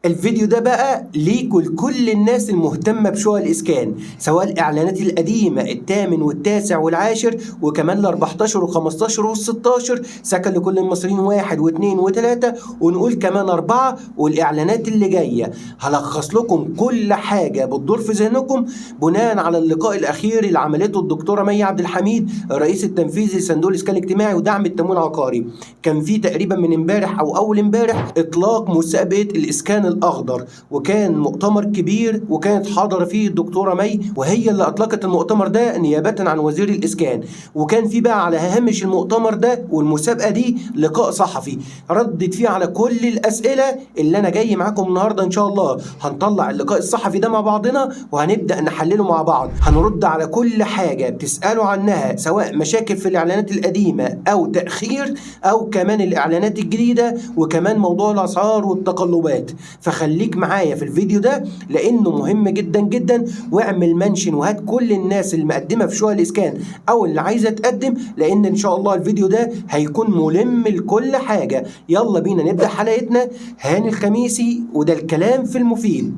الفيديو ده بقى ليكوا لكل الناس المهتمة بشقق الإسكان، سواء الإعلانات القديمة الثامن والتاسع والعاشر وكمان ال 14 و15 وال 16 سكن لكل المصريين 1 و2 و3 ونقول كمان 4 والإعلانات اللي جاية. هلخص لكم كل حاجة بتدور في ذهنكم بناء على اللقاء الأخير اللي عملته الدكتورة مي عبد الحميد الرئيس التنفيذي لصندوق الإسكان الاجتماعي ودعم التمويل العقاري. كان في تقريبا من امبارح أو أول امبارح إطلاق مسابقة الإسكان الأخضر، وكان مؤتمر كبير وكانت حاضرة فيه الدكتورة مي وهي اللي أطلقت المؤتمر ده نيابة عن وزير الإسكان. وكان في بقى على هامش المؤتمر ده والمسابقة دي لقاء صحفي ردت فيه على كل الأسئلة اللي أنا جاي معاكم النهاردة. إن شاء الله هنطلع اللقاء الصحفي ده مع بعضنا وهنبدأ نحلله مع بعض، هنرد على كل حاجة بتسألوا عنها سواء مشاكل في الإعلانات القديمة أو تأخير أو كمان الإعلانات الجديدة وكمان موضوع الأسعار والتقلبات. فخليك معايا في الفيديو ده لأنه مهم جدا جدا، واعمل منشن وهات كل الناس اللي مقدمة في شقق الإسكان أو اللي عايزة تقدم، لأن إن شاء الله الفيديو ده هيكون ملم لكل حاجة. يلا بينا نبدأ حلقتنا. هاني الخميسي وده الكلام في المفيد.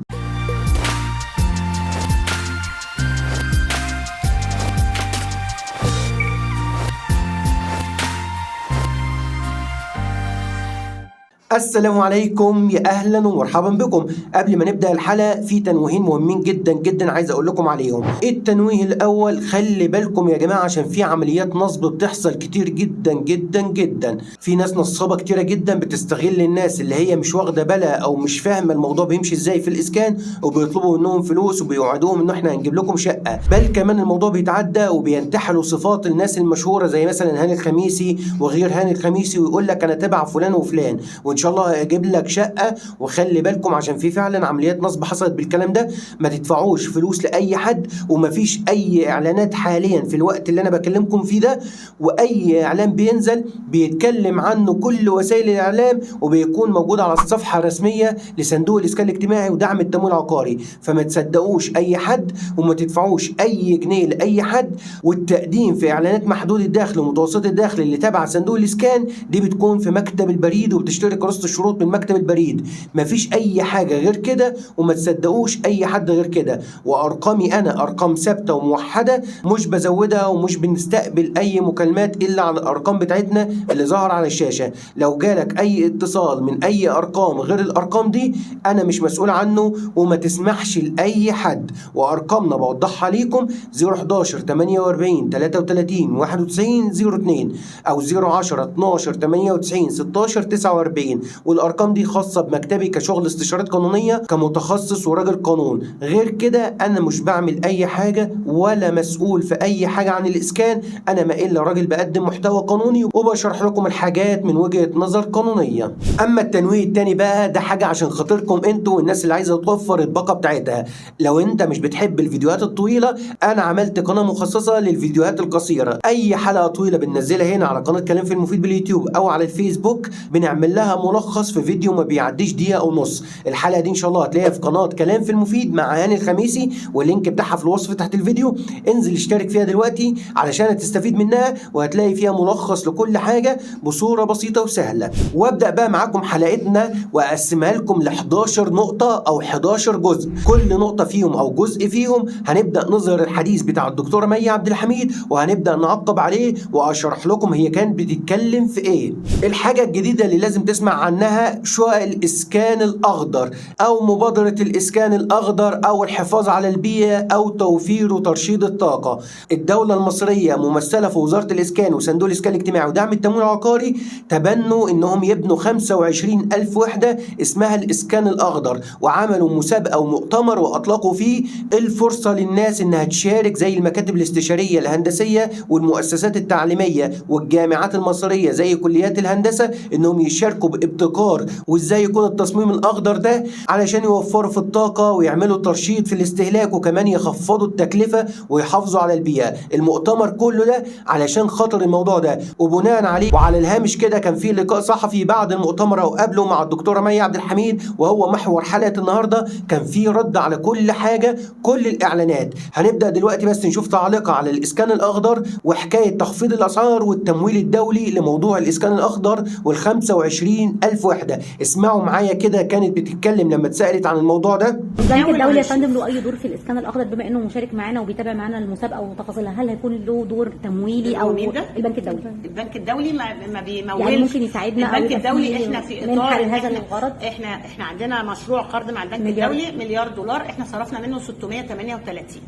السلام عليكم، يا اهلا ومرحبا بكم. قبل ما نبدا الحلقه في تنويهين مهمين جدا جدا عايز اقول لكم عليهم. التنويه الاول، خلي بالكم يا جماعه عشان في عمليات نصب بتحصل كتير جدا جدا جدا. في ناس نصابه كتيره جدا بتستغل الناس اللي هي مش واخده بالها او مش فاهمه الموضوع بيمشي ازاي في الاسكان، وبيطلبوا منهم فلوس وبيوعدوهم ان احنا هنجيب لكم شقه، بل كمان الموضوع بيتعدى وبينتحلوا صفات الناس المشهوره زي مثلا هاني الخميسي وغير هاني الخميسي، ويقول لك انا تبع فلان وفلان وان شاء الله اجيب لك شقه. وخلي بالكم عشان في فعلا عمليات نصب حصلت بالكلام ده. ما تدفعوش فلوس لاي حد، ومفيش اي اعلانات حاليا في الوقت اللي انا بكلمكم فيه ده، واي اعلان بينزل بيتكلم عنه كل وسائل الاعلام وبيكون موجود على الصفحه الرسميه لصندوق الاسكان الاجتماعي ودعم التمويل العقاري. فما تصدقوش اي حد وما تدفعوش اي جنيه لاي حد. والتقديم في اعلانات محدود الدخل ومتوسط الدخل اللي تابعه صندوق الاسكان دي بتكون في مكتب البريد وبتشتري كراسة الشروط من مكتب البريد. مفيش اي حاجه غير كده وما تصدقوش اي حد غير كده. وارقامي انا ارقام ثابته وموحده، مش بزودها ومش بنستقبل اي مكالمات الا على الارقام بتاعتنا اللي ظهر على الشاشه. لو جالك اي اتصال من اي ارقام غير الارقام دي انا مش مسؤول عنه وما تسمحش لاي حد. وارقامنا بوضحها ليكم 011 48 33 91 02 او 010 12 98 16 49. والارقام دي خاصه بمكتبي كشغل استشارات قانونيه كمتخصص وراجل قانون. غير كده انا مش بعمل اي حاجه ولا مسؤول في اي حاجه عن الاسكان. انا ما الا راجل بقدم محتوى قانوني وبشرح لكم الحاجات من وجهه نظر قانونيه. اما التنويه التاني بقى ده حاجه عشان خاطركم انتوا والناس اللي عايزه توفر الباقه بتاعتها. لو انت مش بتحب الفيديوهات الطويله انا عملت قناه مخصصه للفيديوهات القصيره. اي حلقه طويله بننزلها هنا على قناه كلام في المفيد باليوتيوب او على الفيسبوك بنعمل لها ملخص في فيديو ما بيعديش دقيقه او نص. الحلقه دي ان شاء الله هتلاقيها في قناه كلام في المفيد مع هاني الخميسي واللينك بتاعها في الوصف تحت الفيديو. انزل اشترك فيها دلوقتي علشان تستفيد منها، وهتلاقي فيها ملخص لكل حاجه بصوره بسيطه وسهله. وابدا بقى معاكم حلقتنا واقسمها لكم ل 11 نقطه او 11 جزء. كل نقطه فيهم او جزء فيهم هنبدا نظهر الحديث بتاع الدكتوره مي عبد الحميد وهنبدا نعقب عليه واشرح لكم هي كانت بتتكلم في ايه. الحاجه الجديده اللي لازم تسمع عنها شقق الإسكان الأخضر أو مبادرة الإسكان الأخضر أو الحفاظ على البيئة أو توفير وترشيد الطاقة. الدولة المصرية ممثلة في وزارة الإسكان وصندوق الإسكان الاجتماعي ودعم التمويل العقاري تبنوا إنهم يبنوا 25,000 وحدة اسمها الإسكان الأخضر، وعملوا مسابقة ومؤتمر وأطلقوا فيه الفرصة للناس إنها تشارك زي المكاتب الاستشارية الهندسية والمؤسسات التعليمية والجامعات المصرية زي كليات الهندسة إنهم يشاركوا بابتكار وازاي يكون التصميم الاخضر ده علشان يوفروا في الطاقه ويعملوا ترشيد في الاستهلاك وكمان يخفضوا التكلفه ويحافظوا على البيئه. المؤتمر كله ده علشان خاطر الموضوع ده، وبناء عليه وعلى الهامش كده كان في لقاء صحفي بعد المؤتمر او قبله مع الدكتوره مي عبد الحميد وهو محور حلقه النهارده. كان في رد على كل حاجه كل الاعلانات. هنبدا دلوقتي بس نشوف تعليقها على الاسكان الاخضر وحكايه تخفيض الاسعار والتمويل الدولي لموضوع الاسكان الاخضر وال25 25,000 وحده. اسمعوا معايا كده كانت بتتكلم لما اتسالت عن الموضوع ده. البنك الدولي يا فندم له اي دور في الاسكان الاخضر بما انه مشارك معانا وبيتابع معانا المسابقه وتفاصيلها؟ هل هيكون له دور تمويلي او البنك الدولي؟ البنك الدولي ما بيمولش، يعني ممكن يساعدنا؟ البنك الدولي احنا في اطار هذا الغرض. احنا عندنا مشروع قرض مع البنك الدولي مليار دولار، احنا صرفنا منه 638.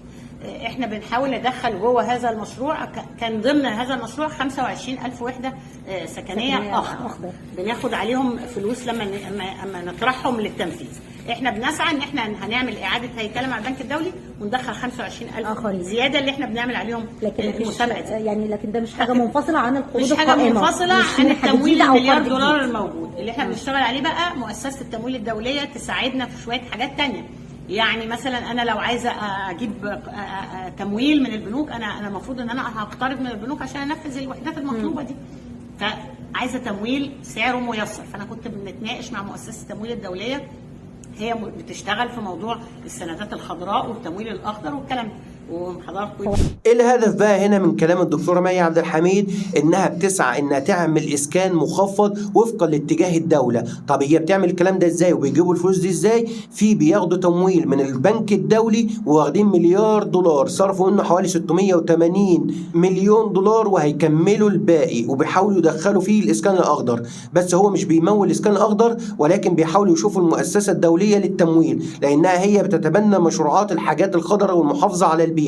احنا بنحاول ندخل جوه هذا المشروع، كان ضمن هذا المشروع 25,000 وحده سكنيه اخضر بناخد عليهم فلوس لما نطرحهم للتنفيذ. احنا بنسعى ان احنا هنعمل اعاده هيكله مع البنك الدولي وندخل 25,000 زياده اللي احنا بنعمل عليهم المسابقه دي. يعني لكن ده مش حاجه منفصله عن القروض مش حاجه منفصله عن التمويل المليار دولار الموجود اللي احنا بنشتغل عليه. بقى مؤسسه التمويل الدوليه تساعدنا في شويه حاجات تانية. يعني مثلا انا لو عايزه اجيب تمويل من البنوك، انا المفروض ان انا هقترض من البنوك عشان انفذ الوحدات المطلوبه دي، فعايزه تمويل سعره ميسر. فانا كنت بنتناقش مع مؤسسه التمويل الدوليه، هي بتشتغل في موضوع السندات الخضراء والتمويل الاخضر والكلام ده. ايه الهدف بقى هنا من كلام الدكتوره مي عبد الحميد؟ انها بتسعى انها تعمل اسكان مخفض وفقا لاتجاه الدوله. طب هي بتعمل الكلام ده ازاي وبيجيبوا الفلوس دي ازاي؟ بياخدوا تمويل من البنك الدولي وواخدين مليار دولار، صرفوا منه حوالي 680 مليون دولار وهيكملوا الباقي، وبيحاولوا يدخلوا فيه الاسكان الاخضر. بس هو مش بيمول الاسكان الاخضر، ولكن بيحاولوا يشوفوا المؤسسه الدوليه للتمويل، لانها هي بتتبنى مشروعات الحاجات الخضراء والمحافظه على البيئة.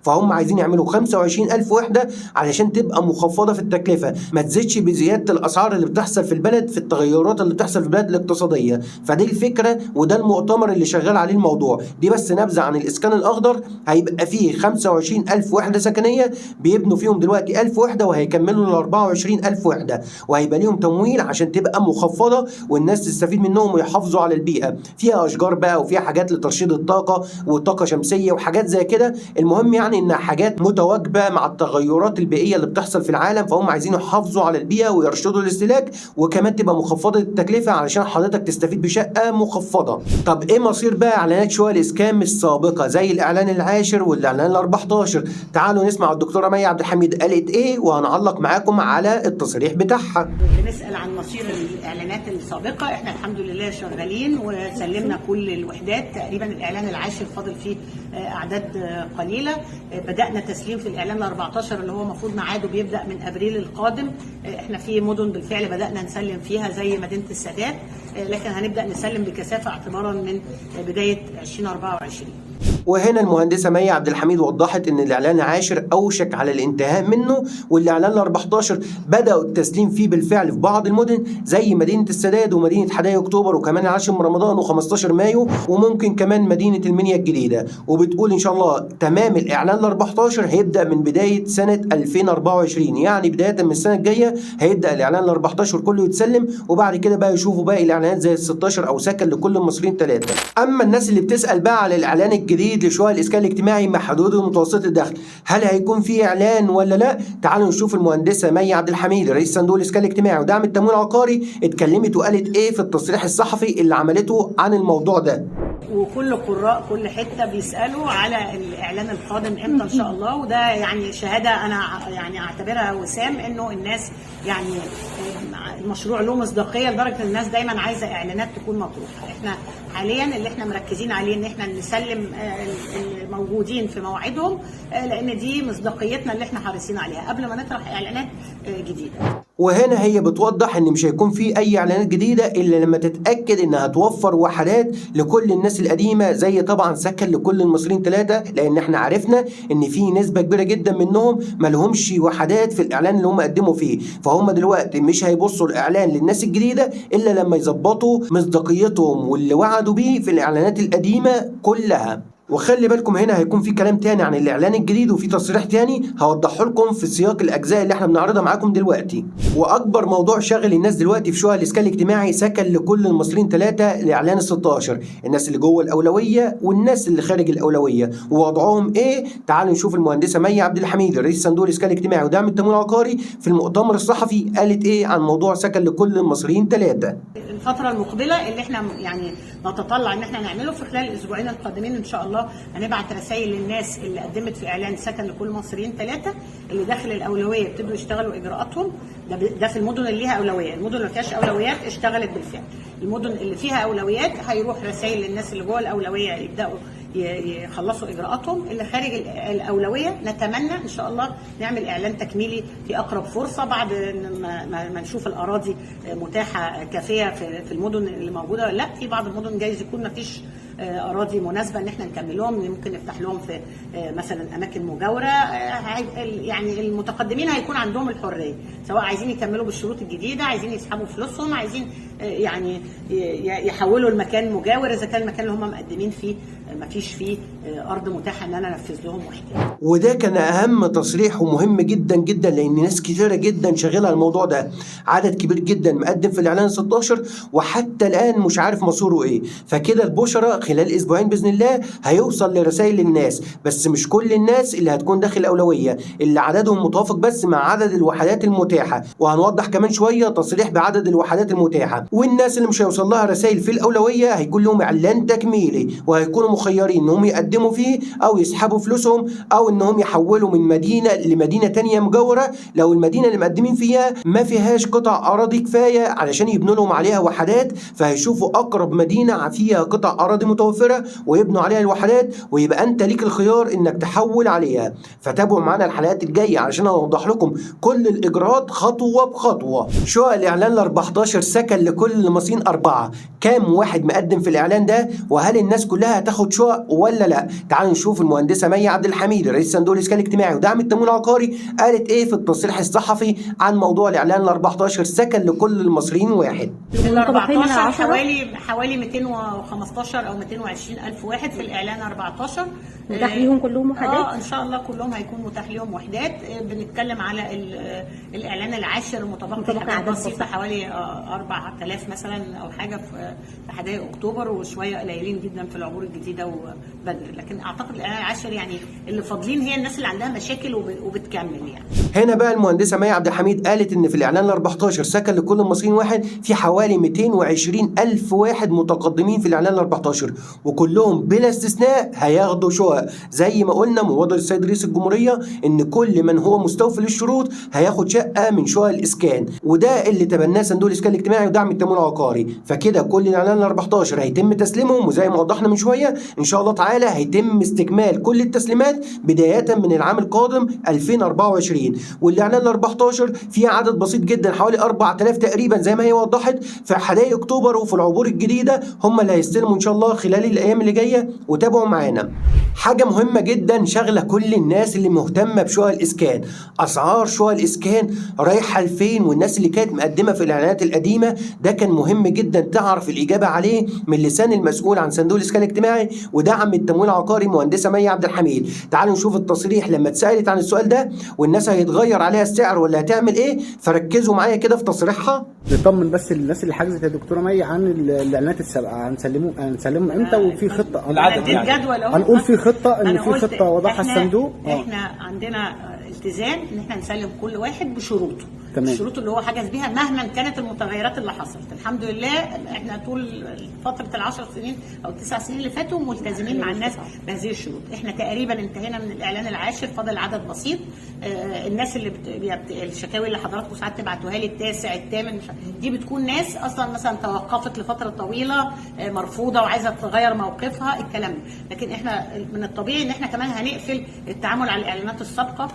فهم عايزين يعملوا 25,000 وحدة علشان تبقى مخفضة في التكلفة، ما تزيدش بزيادة الأسعار اللي بتحصل في البلد في التغيرات اللي بتحصل في البلد الاقتصادية. فدي الفكرة وده المؤتمر اللي شغال عليه الموضوع. دي بس نبذة عن الإسكان الأخضر. هيبقى فيه 25,000 وحدة سكنية بيبنوا فيهم دلوقتي 1000 وحدة وهيكملوا ل 24,000 وحدة، وهيبقى ليهم تمويل عشان تبقى مخفضة والناس تستفيد منهم ويحافظوا على البيئة. فيها أشجار بقى وفيها حاجات لترشيد الطاقة وطاقة شمسية وحاجات زي كده. المهم يعني انها حاجات متواجبه مع التغيرات البيئيه اللي بتحصل في العالم، فهم عايزين يحافظوا على البيئه ويرشدوا الاستهلاك، وكمان تبقى مخفضه التكلفه علشان حضرتك تستفيد بشقه مخفضه. طب ايه مصير بقى اعلانات شقق الاسكان السابقه زي الاعلان العاشر والاعلان ال14؟ تعالوا نسمع الدكتوره مي عبد الحميد قالت ايه وهنعلق معاكم على التصريح بتاعها. بنسال عن مصير الاعلانات السابقه. احنا الحمد لله شغالين وسلمنا كل الوحدات تقريبا. الاعلان العاشر فاضل فيه اعداد قليله. بدانا تسليم في الاعلان ال14 اللي هو المفروض ميعاده بيبدا من ابريل القادم. احنا في مدن بالفعل بدانا نسلم فيها زي مدينه السادات، لكن هنبدا نسلم بكثافه اعتبارا من بدايه 2024. وهنا المهندسه مي عبد الحميد وضحت ان الاعلان العاشر اوشك على الانتهاء منه، والاعلان ال14 بداوا التسليم فيه بالفعل في بعض المدن زي مدينه السادات ومدينه حدائق اكتوبر وكمان 10 من رمضان و15 مايو وممكن كمان مدينه المنيا الجديده. وبتقول ان شاء الله تمام الاعلان ال14 هيبدا من بدايه سنه 2024، يعني بدايه من السنه الجايه هيبدا الاعلان ال14 كله يتسلم، وبعد كده بقى يشوفوا باقي الاعلانات زي ال16 او سكن لكل المصريين 3. اما الناس اللي بتسال بقى على الاعلان الجديد لشقق الاسكان الاجتماعي مع حدود ومتوسط الدخل، هل هيكون في اعلان ولا لا؟ تعالوا نشوف المهندسه مي عبد الحميد رئيس صندوق الاسكان الاجتماعي ودعم التمويل العقاري اتكلمت وقالت ايه في التصريح الصحفي اللي عملته عن الموضوع ده. وكل قراء كل حته بيسالوا على الاعلان القادم امتى ان شاء الله، وده يعني شهاده انا يعني اعتبرها وسام انه الناس يعني المشروع له مصداقيه لدرجه ان الناس دايما عايزه اعلانات تكون مطروحه. احنا حاليا اللي احنا مركزين عليه ان احنا نسلم الموجودين في مواعيدهم، لان دي مصداقيتنا اللي احنا حريصين عليها قبل ما نطرح اعلانات جديده. وهنا هي بتوضح ان مش هيكون في اي اعلانات جديده الا لما تتاكد انها توفر وحدات لكل الناس القديمه، زي طبعا سكن لكل المصريين 3، لان احنا عرفنا ان في نسبه كبيره جدا منهم ما لهمش وحدات في الاعلان اللي هم قدموا فيه، فهم دلوقتي مش هيبصوا الاعلان للناس الجديده الا لما يظبطوا مصداقيتهم واللي وعدوا بيه في الاعلانات القديمه كلها. وخلي بالكم هنا هيكون في كلام تاني عن الاعلان الجديد وفي تصريح تاني هوضحه لكم في سياق الاجزاء اللي احنا بنعرضها معاكم دلوقتي. واكبر موضوع شاغل الناس دلوقتي في شقق الاسكان الاجتماعي سكن لكل المصريين 3 الاعلان ال16، الناس اللي جوه الاولويه والناس اللي خارج الاولويه ووضعهم ايه. تعالوا نشوف المهندسه مي عبد الحميد رئيس صندوق الاسكان الاجتماعي ودعم التمويل العقاري في المؤتمر الصحفي قالت ايه عن موضوع سكن لكل المصريين 3. الفتره المقبله اللي احنا يعني نتطلع ان احنا نعمله في خلال الاسبوعين القادمين ان شاء الله. هنبعت رسائل للناس اللي قدمت في اعلان سكن لكل المصريين 3 اللي داخل الاولويه ابتدوا يشتغلوا اجراءاتهم. ده في المدن اللي ليها اولويه، المدن اللي ما فيهاش اولويات اشتغلت بالفعل. المدن اللي فيها اولويات هيروح رسائل للناس اللي جوه الاولويه يبداوا يخلصوا اجراءاتهم. اللي خارج الاولويه نتمنى ان شاء الله نعمل اعلان تكميلي في اقرب فرصه بعد ما نشوف الاراضي متاحه كافيه في المدن اللي موجوده ولا لا. في بعض المدن جايز يكون ما فيش اراضي مناسبه ان احنا نكملهم، ممكن نفتح لهم في مثلا اماكن مجاوره. يعني المتقدمين هيكون عندهم الحريه، سواء عايزين يكملوا بالشروط الجديده، عايزين يسحبوا فلوسهم، عايزين يعني يحولوا المكان مجاور اذا كان المكان اللي هم مقدمين فيه ما فيش فيه ارض متاحه ان انا انفذ لهم وحدات. وده كان اهم تصريح ومهم جدا جدا، لان ناس كتيره جدا شغاله على الموضوع ده، عدد كبير جدا مقدم في الاعلان 16 وحتى الان مش عارف مصيره ايه. فكده البشرة خلال اسبوعين باذن الله هيوصل لرسائل للناس، بس مش كل الناس اللي هتكون داخل اولويه، اللي عددهم متوافق بس مع عدد الوحدات المتاحه. وهنوضح كمان شويه تصريح بعدد الوحدات المتاحه. والناس اللي مش هيوصل لها رسائل في الاولويه هيكون لهم اعلان تكميلي، وهيكونوا مخيرين انهم يقدموا فيه او يسحبوا فلوسهم او انهم يحولوا من مدينه لمدينه تانية مجاوره لو المدينه اللي مقدمين فيها ما فيهاش قطع اراضي كفايه علشان يبنوا لهم عليها وحدات، فهيشوفوا اقرب مدينه فيها قطع اراضي متوفره ويبنوا عليها الوحدات، ويبقى انت ليك الخيار انك تحول عليها. فتابعوا معانا الحلقات الجايه علشان اوضح لكم كل الاجراءات خطوه بخطوه. شقق الاعلان ال 14 سكن لكل المصريين 4، كام واحد مقدم في الاعلان ده؟ وهل الناس كلها هتاخد شقق ولا لا؟ تعالوا نشوف المهندسه مي عبد الحميد رئيس صندوق الاسكان الاجتماعي ودعم التمويل العقاري قالت ايه في التصريح الصحفي عن موضوع الاعلان ال 14 سكن لكل المصريين واحد. ال 14 حوالي 215 او 220 الف واحد في الاعلان 14 متاح ليهم كلهم وحدات؟ ان شاء الله كلهم هيكون متاح لهم وحدات. بنتكلم على الاعلان العاشر متبقي حاجات بسيطه حوالي 4000 مثلا او حاجه في حدائق اكتوبر، وشويه قليلين جدا في العبور الجديده وبدر. لكن اعتقد الاعلان العاشر يعني اللي فاضلين هي الناس اللي عندها مشاكل وبتكمل يعني. هنا بقى المهندسه مي عبد الحميد قالت ان في الاعلان ال 14 سكن لكل المصريين واحد في حوالي 220 الف واحد متقدمين في الاعلان ال 14، وكلهم بلا استثناء هياخدوا شقق زي ما قلنا مبادره السيد رئيس الجمهوريه ان كل من هو مستوفي للشروط هياخد شقه من شقق الاسكان، وده اللي تبناه صندوق الاسكان الاجتماعي ودعم التمويل العقاري. فكده كل الاعلان ال 14 هيتم تسليمهم، وزي ما وضحنا من شويه ان شاء الله تعالى هيتم استكمال كل التسليمات بدايه من العام القادم 2024. والاعلان ال 14 فيه عدد بسيط جدا حوالي 4000 تقريبا زي ما هي وضحت في حدائق اكتوبر وفي العبور الجديده، هم اللي هيستلموا ان شاء الله خلال الايام اللي جايه. وتابعوا معانا حاجه مهمه جدا شغله كل الناس اللي مهتمه بشقق الاسكان، اسعار شقق الاسكان رايحه لفين، والناس اللي كانت مقدمه في الاعلانات القديمه ده كان مهم جدا تعرف الاجابه عليه من لسان المسؤول عن صندوق الاسكان الاجتماعي ودعم التمويل العقاري مهندسه مي عبد الحميد. تعالوا نشوف التصريح لما اتسالت عن السؤال ده والناس هيتغير عليها السعر ولا هتعمل ايه، فركزوا معايا كده في تصريحها. نطمن بس الناس اللي حجزت يا دكتوره مي عن الاعلانات السابقه، هنسلمهم امتى وفي خطه العدد الجدول اهو. هنقول في خطه ان في خطه وضعها الصندوق. احنا عندنا التزام ان احنا نسلم كل واحد بشروطه. تمام. الشروط اللي هو حجز بيها مهما كانت المتغيرات اللي حصلت. الحمد لله احنا طول فتره ال10 سنين او 9 سنين اللي فاتوا ملتزمين مع الناس بهذه الشروط. احنا تقريبا انتهينا من الاعلان العاشر، فاضل عدد بسيط. الناس اللي الشكاوي اللي حضراتكم ساعات تبعتوها لي التاسع الثامن دي بتكون ناس اصلا مثلا توقفت لفتره طويله مرفوضه وعايزه تغير موقفها الكلام ده. لكن احنا من الطبيعي ان احنا كمان هنقفل التعامل على الاعلانات السابقه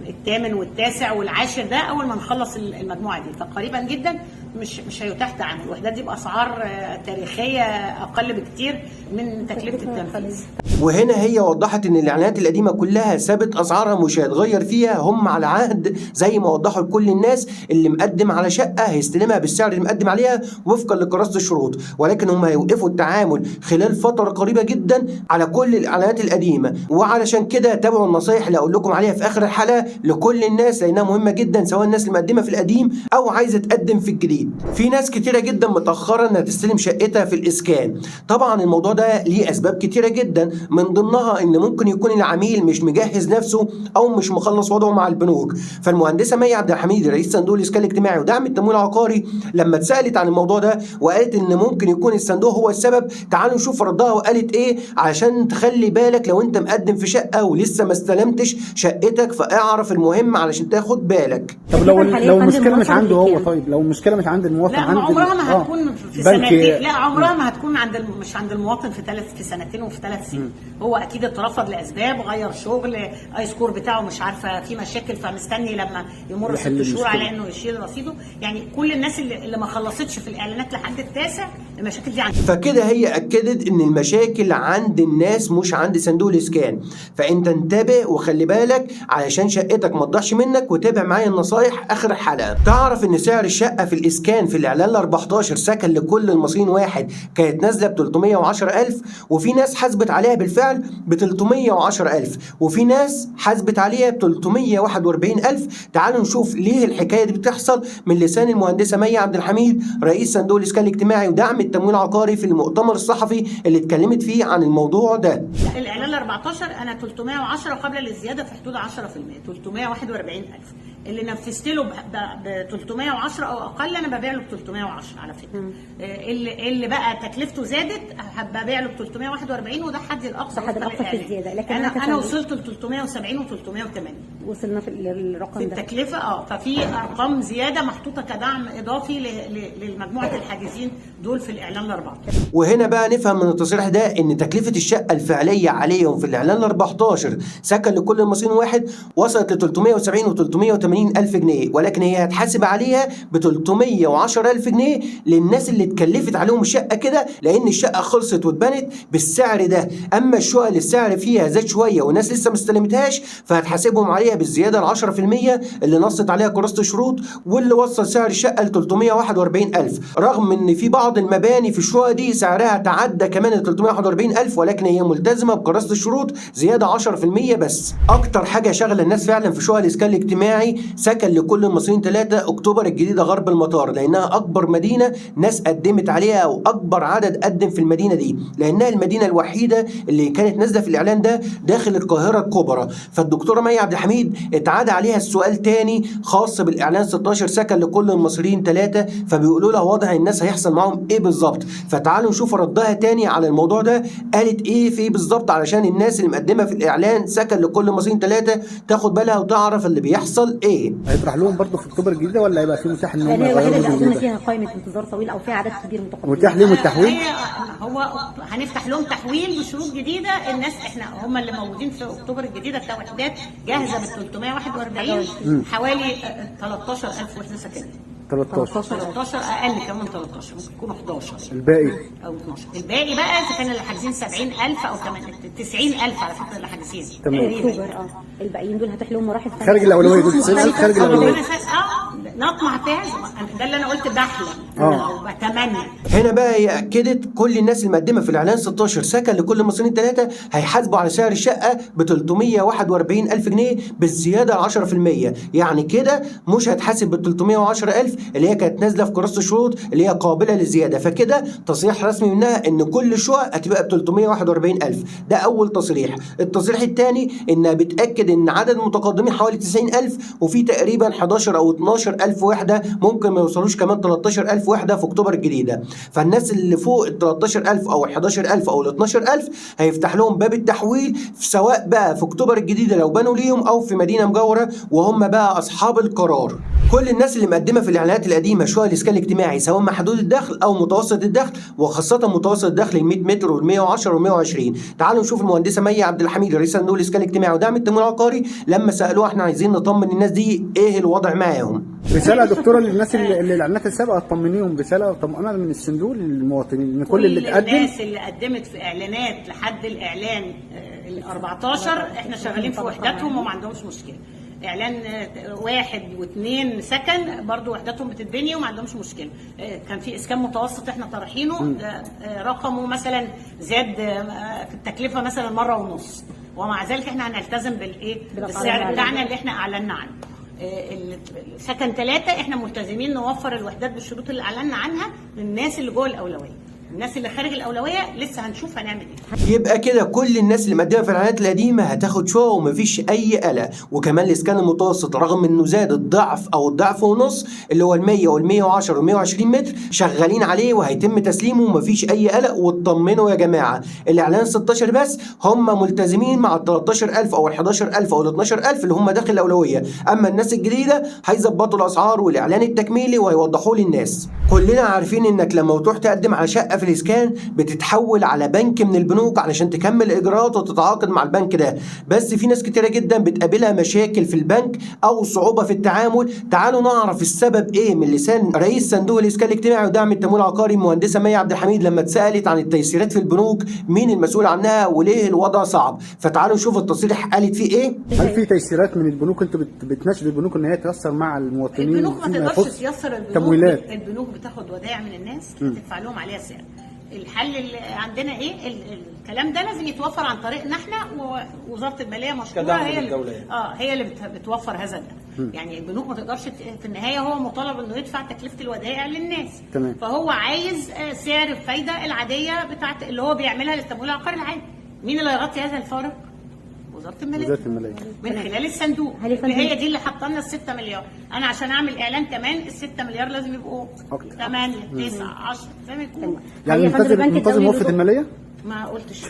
الثامن والتاسع والعاشر ده اول ما نخلص المجموعه دي. فقريبا جدا مش هيتاح تعامل. الوحدات دي باسعار تاريخيه اقل بكتير من تكلفه التنفيذ. وهنا هي وضحت ان الاعلانات القديمه كلها ثابت اسعارها مش هيتغير فيها، هم على عهد زي ما وضحوا لكل الناس اللي مقدم على شقه هيستلمها بالسعر اللي مقدم عليها وفقا لكراسه الشروط، ولكن هم هيوقفوا التعامل خلال فتره قريبه جدا على كل الاعلانات القديمه. وعلشان كده تابعوا النصايح اللي اقول لكم عليها في اخر الحلقه لكل الناس لانها مهمه جدا، سواء الناس اللي مقدمه في القديم او عايزه تقدم في الجديد. الجديد. في ناس كتيرة جدا متأخرة انها تستلم شقتها في الاسكان. طبعا الموضوع ده ليه اسباب كتيرة جدا، من ضمنها ان ممكن يكون العميل مش مجهز نفسه او مش مخلص وضعه مع البنوك. فالمهندسة مي عبد الحميد رئيس صندوق الاسكان الاجتماعي ودعم التمويل العقاري لما اتسألت عن الموضوع ده وقالت ان ممكن يكون الصندوق هو السبب، تعالوا نشوف ردها وقالت ايه عشان تخلي بالك لو انت مقدم في شقة ولسه ما استلمتش شقتك، فاعرف المهم علشان تاخد بالك. طب لو المشكله مش عنده هو، طيب لو المشكله مش عند المواطن، لا عمرها ما هتكون في سنتين، لا عمرها ما هتكون مش عند المواطن في سنتين وفي 3 سنين. هو اكيد اترفض لاسباب، غير شغل، اي سكور بتاعه مش عارفه في مشاكل، فمستني لما يمر 6 شهور على انه يشيل رصيده. يعني كل الناس اللي ما خلصتش في الاعلانات لحد التاسع المشاكل دي عندها. فكده هي اكدت ان المشاكل عند الناس مش عند صندوق الاسكان. فانت انتبه وخلي بالك علشان شقتك ما تضيعش منك، وتابع معايا النصايح اخر الحلقه. تعرف ان سعر الشقه في الاسكان في الاعلان ال 14 سكن لكل المصريين واحد كانت نازله ب 310,000، وفي ناس حاسبت عليها بالفعل ب 310,000، وفي ناس حاسبت عليها ب 341,000. تعالوا نشوف ليه الحكايه دي بتحصل من لسان المهندسه مي عبد الحميد رئيس صندوق الاسكان الاجتماعي ودعم التمويل العقاري في المؤتمر الصحفي اللي اتكلمت فيه عن الموضوع ده. الاعلان ال 14 انا 310 وقبل الزياده في حدود 10%، 341,000 اللي نفذت له ب 310 او اقل انا ببيع له ب 310 على فكره. اللي بقى تكلفته زادت ببيع له ب 341 وده حد الاقصى في الزياده. لكن انا وصلت ل 370 و 380 وصلنا في الرقم في ده التكلفه. ففي ارقام زياده محطوطه كدعم اضافي لمجموعه الحاجزين دول في الاعلان ال 14. وهنا بقى نفهم من التصريح ده ان تكلفه الشقه الفعليه عليهم في الاعلان ال 14 سكن لكل المصريين واحد وصلت ل 370 و 380 الف جنيه، ولكن هي هتحاسب عليها ب 310 الف جنيه للناس اللي اتكلفت عليهم الشقه كده، لان الشقه خلصت واتبنت بالسعر ده. اما الشقق اللي السعر فيها زاد شويه والناس لسه ما استلمتهاش فهتحاسبهم عليها بالزياده ال 10% اللي نصت عليها كراسه الشروط، واللي وصل سعر الشقه ل 341 الف، رغم ان في بعض المباني في الشقق دي سعرها تعدى كمان ال 341 الف، ولكن هي ملتزمه بكراسه الشروط زياده 10% بس. اكتر حاجه شغله الناس فعلا في شقق الاسكان الاجتماعي سكن لكل المصريين 3 اكتوبر الجديده غرب المطار، لانها اكبر مدينه ناس قدمت عليها او اكبر عدد قدم في المدينه دي، لانها المدينه الوحيده اللي كانت نازله في الاعلان ده داخل القاهره الكبرى. فالدكتوره مي عبد الحميد اتعاد عليها السؤال تاني خاص بالاعلان 16 سكن لكل المصريين 3، فبيقولوا لها وضع الناس هيحصل معاهم ايه بالظبط. فتعالوا نشوف ردها تاني على الموضوع ده قالت ايه في بالظبط، علشان الناس اللي مقدمه في الاعلان سكن لكل المصريين 3 تاخد بالها وتعرف اللي بيحصل ايه. هيطرح لهم برضه في اكتوبر الجديده ولا هيبقى في متاح ان هم يعني الوحيده اللي يغيروا اظن فيها قائمه انتظار طويل او فيها عدد كبير متقدم متاح ليهم التحويل؟ هو هنفتح لهم تحويل بشروط جديده. الناس احنا هم اللي موجودين في اكتوبر الجديده كوحدات جاهزه بال 341 حوالي 13,000 وحده سكنيه. 13 اقل كمان 13 ممكن يكونوا 11 الباقي او 12. الباقي بقى اذا كان اللي حاجزين 70,000 او كمان 90,000 على فكره اللي حاجزين تقريبا. الباقيين دول هتروح لهم مراحل خارج الاولويه دول 90,000 خارج الاولويه. نطمع فيها ده اللي انا قلت بحلم او بتمنى. هنا بقى هي اكدت كل الناس المقدمه في الاعلان 16 سكن لكل المصريين 3 هيحاسبوا على سعر الشقه ب 341 الف جنيه بالزياده 10%. يعني كده مش هتحاسب بال 310,000 اللي هي كانت نازله في كراسه الشروط اللي هي قابله للزياده. فكده تصريح رسمي منها ان كل الشقق هتبقى ب 341 الف. ده اول تصريح. التصريح الثاني انها بتاكد ان عدد المتقدمين حوالي 90,000 وفي تقريبا 11 او 12,000 وحده ممكن ما يوصلوش كمان 13,000 وحده في اكتوبر الجديده. فالناس اللي فوق ال 13,000 او ال 11,000 او ال 12,000 هيفتح لهم باب التحويل سواء بقى في اكتوبر الجديده لو بنوا ليهم او في مدينه مجاوره وهم بقى اصحاب القرار. كل الناس اللي مقدمه في الاعلانات القديمه شقق الاسكان الاجتماعي سواء محدود الدخل او متوسط الدخل وخاصه متوسط الدخل ال 100 متر وال 110 وال 120. تعالوا نشوف المهندسه مي عبد الحميد رئيس صندوق الاسكان الاجتماعي ودعم التمويل العقاري لما سالوها احنا عايزين نطمن الناس دي ايه الوضع معاهم. رساله يا دكتوره للناس اللي الاعلانات السابقه تطمنيهم، رساله طمأنه من الصندوق للمواطنين ان كل اللي اتقدم. الناس اللي قدمت في اعلانات لحد الاعلان ال 14 احنا شغالين في وحداتهم وما عندهمش مشكله. اعلان 1 و2 سكن برضو وحداتهم بتتبني وما عندهمش مشكله. كان في اسكان متوسط احنا طرحينه رقمه مثلا زاد في التكلفه مثلا مره ونص، ومع ذلك احنا هنلتزم بالايه بالسعر بتاعنا اللي احنا اعلنا عنه. سكن 3 احنا ملتزمين نوفر الوحدات بالشروط اللي اعلنا عنها للناس اللي جوه الاولويه. الناس اللي خارج الاولويه لسه هنشوف هنعمل ايه. يبقى كده كل الناس اللي مقدمه في الاعلانات القديمه هتاخد شقق ومفيش اي قلق. وكمان الاسكان المتوسط رغم انه زاد الضعف او الضعف ونص اللي هو ال 100 وال 110 وال 120 متر شغالين عليه وهيتم تسليمه ومفيش اي قلق. واطمنوا يا جماعه الاعلان 16 بس هم ملتزمين مع ال 13000 او ال 11000 او ال 12000 اللي هم داخل الاولويه. اما الناس الجديده هيظبطوا الاسعار والاعلان التكميلي وهيوضحوه للناس. كلنا عارفين انك لما تروح تقدم على شقه في الاسكان بتتحول على بنك من البنوك علشان تكمل اجراءات وتتعاقد مع البنك ده. بس في ناس كتيره جدا بتقابلها مشاكل في البنك او صعوبه في التعامل. تعالوا نعرف السبب ايه من لسان رئيس صندوق الاسكان الاجتماعي ودعم التمويل العقاري المهندسه مي عبد الحميد لما اتسالت عن التيسيرات في البنوك، مين المسؤول عنها وليه الوضع صعب. فتعالوا نشوف التصريح قالت فيه ايه. هل في تيسيرات من البنوك؟ انتوا بتناشدوا البنوك ان هي تيسر مع المواطنين؟ البنوك ما تقدرش تيسر البنوك. تمويلات البنوك بتاخد ودائع من الناس تدفع لهم عليها سعر. الحل اللي عندنا ايه؟ الكلام ده لازم يتوفر عن طريقنا احنا، ووزاره الماليه مشكوره هي اللي بتوفر هذا ده. يعني البنوك ما تقدرش في النهايه هو مطالب انه يدفع تكلفه الودائع للناس. تمام. فهو عايز سعر الفايده العاديه بتاعت اللي هو بيعملها للتمويل العقاري العادي. مين اللي هيغطي هذا الفارق؟ وزاره الماليه من خلال الصندوق اللي هي دي اللي حاطه لنا ال 6 مليار. انا عشان اعمل اعلان كمان ال 6 مليار لازم يبقوا 8 9 10 زي ما يكون. يعني منتظم وفد الماليه؟ ما قلتش.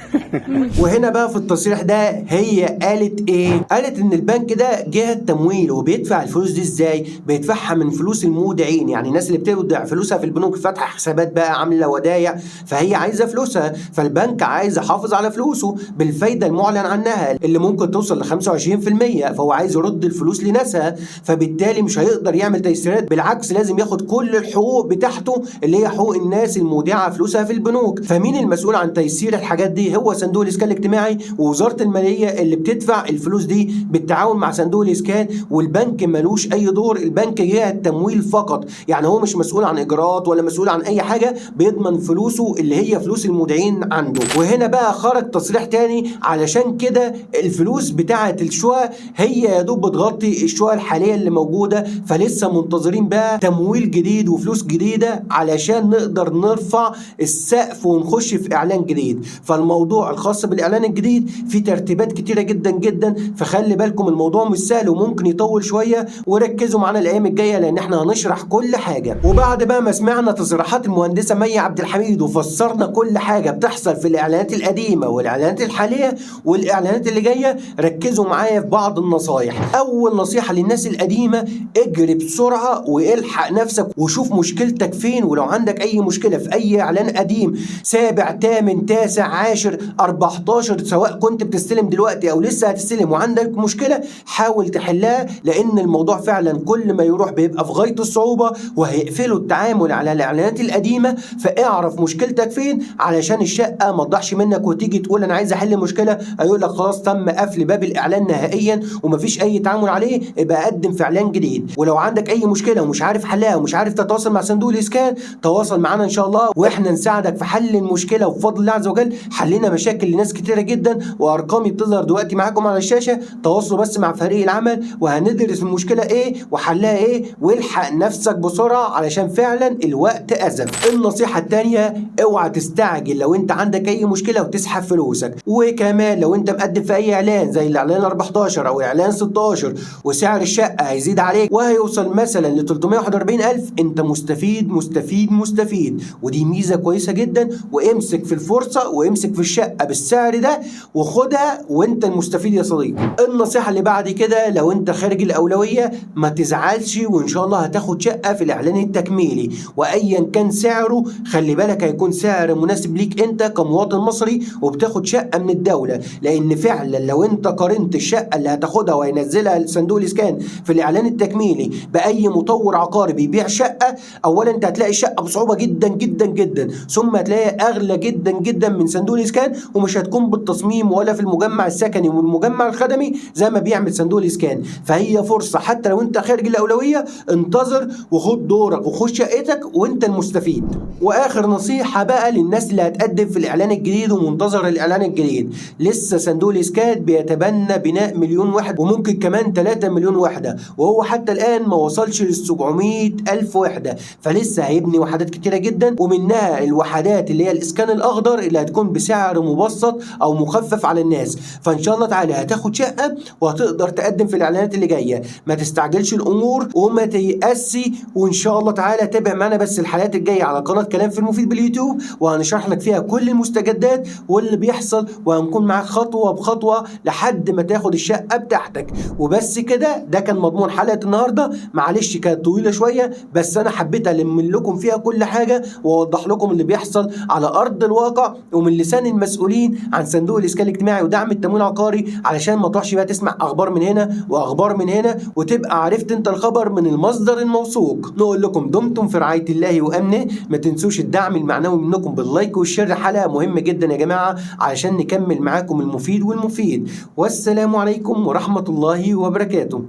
وهنا بقى في التصريح ده هي قالت ايه؟ قالت ان البنك ده جهه تمويل وبيدفع الفلوس دي ازاي؟ بيدفعها من فلوس المودعين، يعني الناس اللي بتودع فلوسها في البنوك فاتحه حسابات بقى عامله ودايع، فهي عايزه فلوسها، فالبنك عايز يحافظ على فلوسه بالفايده المعلن عنها اللي ممكن توصل ل 25%، فهو عايز يرد الفلوس لناسها، فبالتالي مش هيقدر يعمل تيسيرات، بالعكس لازم ياخد كل الحقوق بتاعته اللي هي حقوق الناس المودعه فلوسها في البنوك. فمين المسؤول عن تيسير الحاجات دي؟ هو صندوق الاسكان الاجتماعي ووزاره الماليه اللي بتدفع الفلوس دي بالتعاون مع صندوق الاسكان، والبنك ملوش اي دور. البنك جهه تمويل فقط، يعني هو مش مسؤول عن اجراءات ولا مسؤول عن اي حاجه، بيضمن فلوسه اللي هي فلوس المودعين عنده. وهنا بقى خرج تصريح تاني علشان كده الفلوس بتاعه الشقق هي يا دوب بتغطي الشقق الحاليه اللي موجوده، فلسه منتظرين بقى تمويل جديد وفلوس جديده علشان نقدر نرفع السقف ونخش في اعلان جديد. فالموضوع الخاص بالاعلان الجديد في ترتيبات كتيره جدا جدا، فخلي بالكم الموضوع مش سهل وممكن يطول شويه، وركزوا معانا الايام الجايه لان احنا هنشرح كل حاجه. وبعد بقى ما سمعنا تصريحات المهندسه مي عبد الحميد وفسرنا كل حاجه بتحصل في الاعلانات القديمه والاعلانات الحاليه والاعلانات اللي جايه، ركزوا معايا في بعض النصايح. اول نصيحه للناس القديمه، اجري بسرعه والحق نفسك وشوف مشكلتك فين، ولو عندك اي مشكله في اي اعلان قديم سابع تامن تاسع 10 14 سواء كنت بتستلم دلوقتي او لسه هتستلم وعندك مشكله، حاول تحلها، لان الموضوع فعلا كل ما يروح بيبقى في غايه الصعوبه وهيقفلوا التعامل على الاعلانات القديمه. فاعرف مشكلتك فين علشان الشقه ما تضيعش منك وتيجي تقول انا عايز احل مشكله هيقول لك خلاص تم قفل باب الاعلان نهائيا ومفيش اي تعامل عليه، يبقى قدم في اعلان جديد. ولو عندك اي مشكله ومش عارف حلها ومش عارف تتواصل مع صندوق الاسكان، تواصل معانا ان شاء الله واحنا نساعدك في حل المشكله، وبفضل الله عز وجل حلينا مشاكل لناس كتيره جدا، وارقامي بتظهر دلوقتي معاكم على الشاشه. تواصلوا بس مع فريق العمل وهندرس المشكله ايه وحلها ايه، والحق نفسك بسرعه علشان فعلا الوقت ازف. النصيحه الثانيه، اوعى تستعجل لو انت عندك اي مشكله وتسحب فلوسك. وكمان لو انت مقدم في اي اعلان زي الاعلان 14 او اعلان 16 وسعر الشقه هيزيد عليك وهيوصل مثلا ل 341,000، انت مستفيد مستفيد مستفيد، ودي ميزه كويسه جدا. وامسك في الفرصه وامسك في الشقه بالسعر ده وخدها وانت المستفيد يا صديقي. النصيحه اللي بعد كده، لو انت خارج الاولويه ما تزعلش، وان شاء الله هتاخد شقه في الاعلان التكميلي، وايا كان سعره خلي بالك هيكون سعر مناسب ليك انت كمواطن مصري وبتاخد شقه من الدوله. لان فعلا لو انت قارنت الشقه اللي هتاخدها وهينزلها صندوق الاسكان في الاعلان التكميلي باي مطور عقاري بيبيع شقه، اولا انت هتلاقي الشقه بصعوبه جدا جدا جدا، ثم هتلاقيها اغلى جدا جدا جدا من صندوق الاسكان، ومش هتكون بالتصميم ولا في المجمع السكني والمجمع الخدمي زي ما بيعمل صندوق الاسكان. فهي فرصه، حتى لو انت خارج الاولويه انتظر وخد دورك وخد شقتك وانت المستفيد. واخر نصيحه بقى للناس اللي هتقدم في الاعلان الجديد ومنتظر الاعلان الجديد، لسه صندوق الاسكان بيتبنى بناء 1,000,000 وحده وممكن كمان 3 مليون وحده، وهو حتى الان ما وصلش لل 700,000 وحده، فلسه هيبني وحدات كتيره جدا، ومنها الوحدات اللي هي الاسكان الاخضر اللي هتكون بسعر مبسط او مخفف على الناس. فان شاء الله تعالى هتاخد شقه وهتقدر تقدم في الاعلانات اللي جايه. ما تستعجلش الامور وما تيأسي، وان شاء الله تعالى تابع معانا بس الحلقات الجايه على قناه كلام في المفيد باليوتيوب، وهنشرح لك فيها كل المستجدات واللي بيحصل، وهنكون معاك خطوه بخطوه لحد ما تاخد الشقه بتاعتك. وبس كده، ده كان مضمون حلقه النهارده. معلش كانت طويله شويه، بس انا حبيت الم لكم فيها كل حاجه واوضح لكم اللي بيحصل على ارض الواقع ومن لسان المسؤولين عن صندوق الاسكان الاجتماعي ودعم التمويل العقاري، علشان ما تروحش بقى تسمع اخبار من هنا واخبار من هنا وتبقى عرفت انت الخبر من المصدر الموثوق. نقول لكم دمتم في رعايه الله وامنه. ما تنسوش الدعم المعنوي منكم باللايك والشير، حلقه مهمه جدا يا جماعه علشان نكمل معاكم المفيد والمفيد. والسلام عليكم ورحمه الله وبركاته.